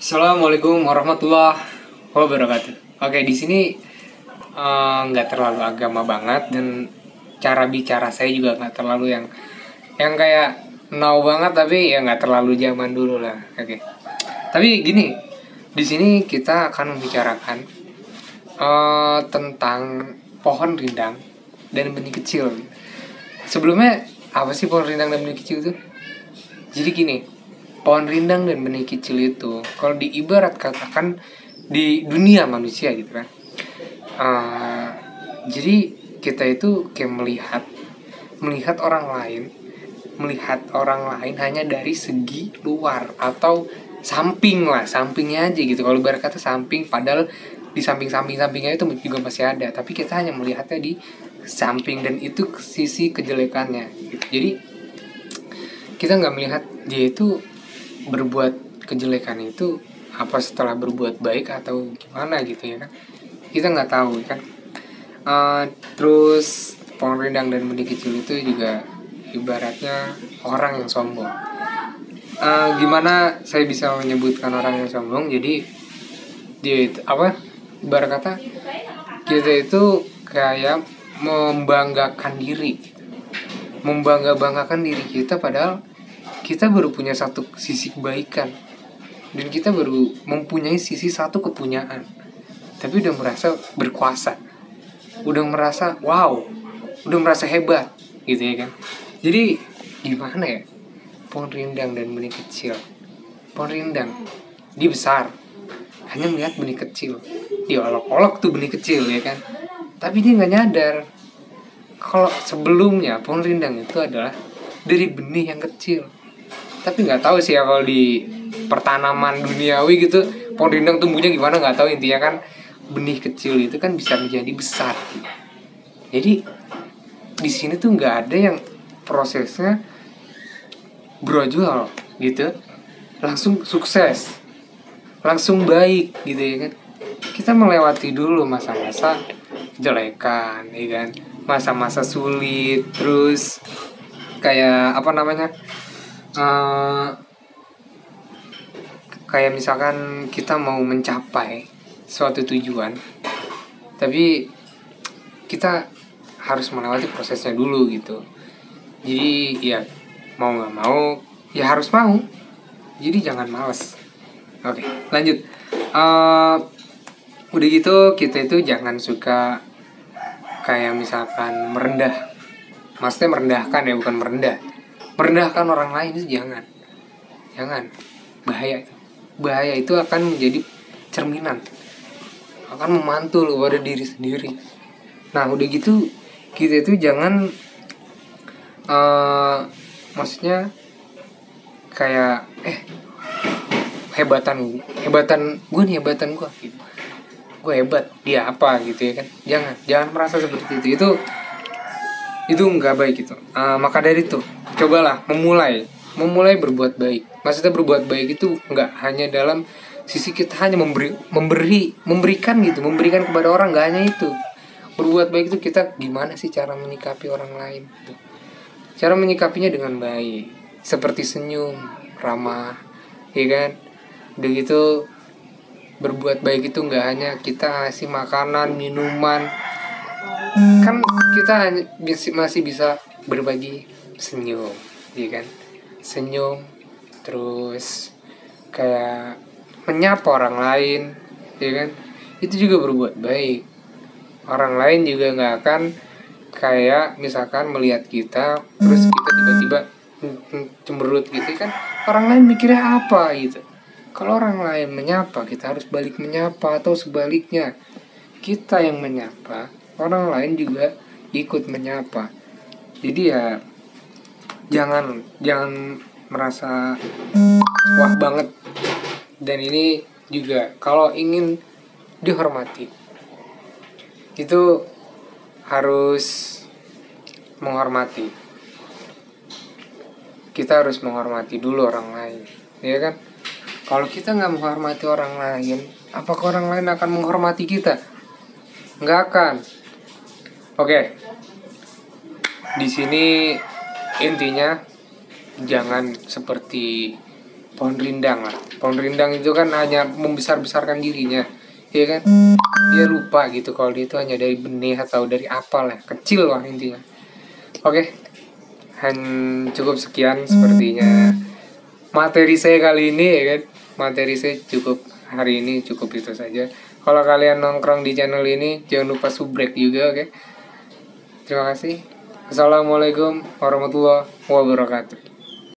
Assalamualaikum warahmatullahi wabarakatuh. Oke, di sini nggak terlalu agama banget dan cara bicara saya juga nggak terlalu yang kayak now banget, tapi ya nggak terlalu zaman dulu lah. Oke. Tapi gini, di sini kita akan membicarakan tentang pohon rindang dan benih kecil. Sebelumnya apa sih pohon rindang dan benih kecil itu? Jadi gini, pohon rindang dan benih kecil itu kalau diibarat katakan di dunia manusia gitu kan, jadi kita itu kayak melihat orang lain hanya dari segi luar atau sampingnya aja gitu. Kalau ibarat kata samping, padahal di sampingnya itu juga masih ada, tapi kita hanya melihatnya di samping dan itu sisi kejelekannya gitu. Jadi kita nggak melihat dia itu berbuat kejelekan itu apa setelah berbuat baik atau gimana gitu ya kan, kita nggak tahu kan. Terus pohon rindang dan benih kecil itu juga ibaratnya orang yang sombong. Gimana saya bisa menyebutkan orang yang sombong? Jadi dia itu apa, ibarat kata kita itu kayak membanggakan diri kita, padahal kita baru punya satu sisi kebaikan dan kita baru mempunyai sisi satu kepunyaan, tapi udah merasa berkuasa, udah merasa wow, udah merasa hebat gitu ya kan. Jadi gimana ya, pohon rindang dan benih kecil. Pohon rindang dia besar, hanya melihat benih kecil, dia olok-olok tuh benih kecil ya kan, tapi dia nggak nyadar kalau sebelumnya pohon rindang itu adalah dari benih yang kecil. Tapi nggak tahu sih ya kalau di pertanaman duniawi gitu pohon rindang tumbuhnya gimana, nggak tahu. Intinya kan benih kecil itu kan bisa menjadi besar. Jadi di sini tuh nggak ada yang prosesnya brojol gitu langsung sukses, langsung baik gitu ya kan. Kita melewati dulu masa-masa jelekan ya kan, masa-masa sulit, terus kayak apa namanya, kayak misalkan kita mau mencapai suatu tujuan, tapi kita harus melewati prosesnya dulu gitu. Jadi ya mau nggak mau ya harus mau, jadi jangan males. Oke, lanjut. Udah gitu kita itu jangan suka kayak misalkan maksudnya merendahkan ya, bukan merendahkan orang lain. Itu jangan bahaya itu akan menjadi cerminan, akan memantul pada diri sendiri. Nah udah gitu kita itu jangan maksudnya kayak hebatan gue nih, hebatan gue gitu, gue hebat, dia apa gitu ya kan. Jangan merasa seperti itu nggak baik gitu. Maka dari itu cobalah memulai berbuat baik. Maksudnya berbuat baik itu nggak hanya dalam sisi kita hanya memberikan kepada orang, nggak hanya itu. Berbuat baik itu kita gimana sih cara menyikapi orang lain gitu. Cara menyikapinya dengan baik, seperti senyum ramah ya kan. Udah gitu berbuat baik itu nggak hanya kita ngasih makanan minuman, kan kita masih bisa berbagi senyum ya kan. Senyum, terus kayak menyapa orang lain ya kan, itu juga berbuat baik. Orang lain juga nggak akan kayak misalkan melihat kita terus kita tiba-tiba cemberut gitu kan. Orang lain mikirnya apa gitu. Kalau orang lain menyapa, kita harus balik menyapa, atau sebaliknya kita yang menyapa, orang lain juga ikut menyapa. Jadi ya jangan merasa wah banget. Dan ini juga kalau ingin dihormati itu harus menghormati. Kita harus menghormati dulu orang lain ya kan. Kalau kita nggak menghormati orang lain, apakah orang lain akan menghormati kita? Nggak akan. Oke. Di sini intinya jangan seperti pohon rindang lah. Pohon rindang itu kan hanya membesar-besarkan dirinya, ya kan? Dia lupa gitu kalau dia itu hanya dari benih atau dari apa lah, kecil lah intinya. Oke, cukup sekian sepertinya materi saya kali ini, ya kan? Materi saya cukup hari ini cukup itu saja. Kalau kalian nongkrong di channel ini jangan lupa subrek juga, oke? Terima kasih. Assalamualaikum warahmatullahi wabarakatuh.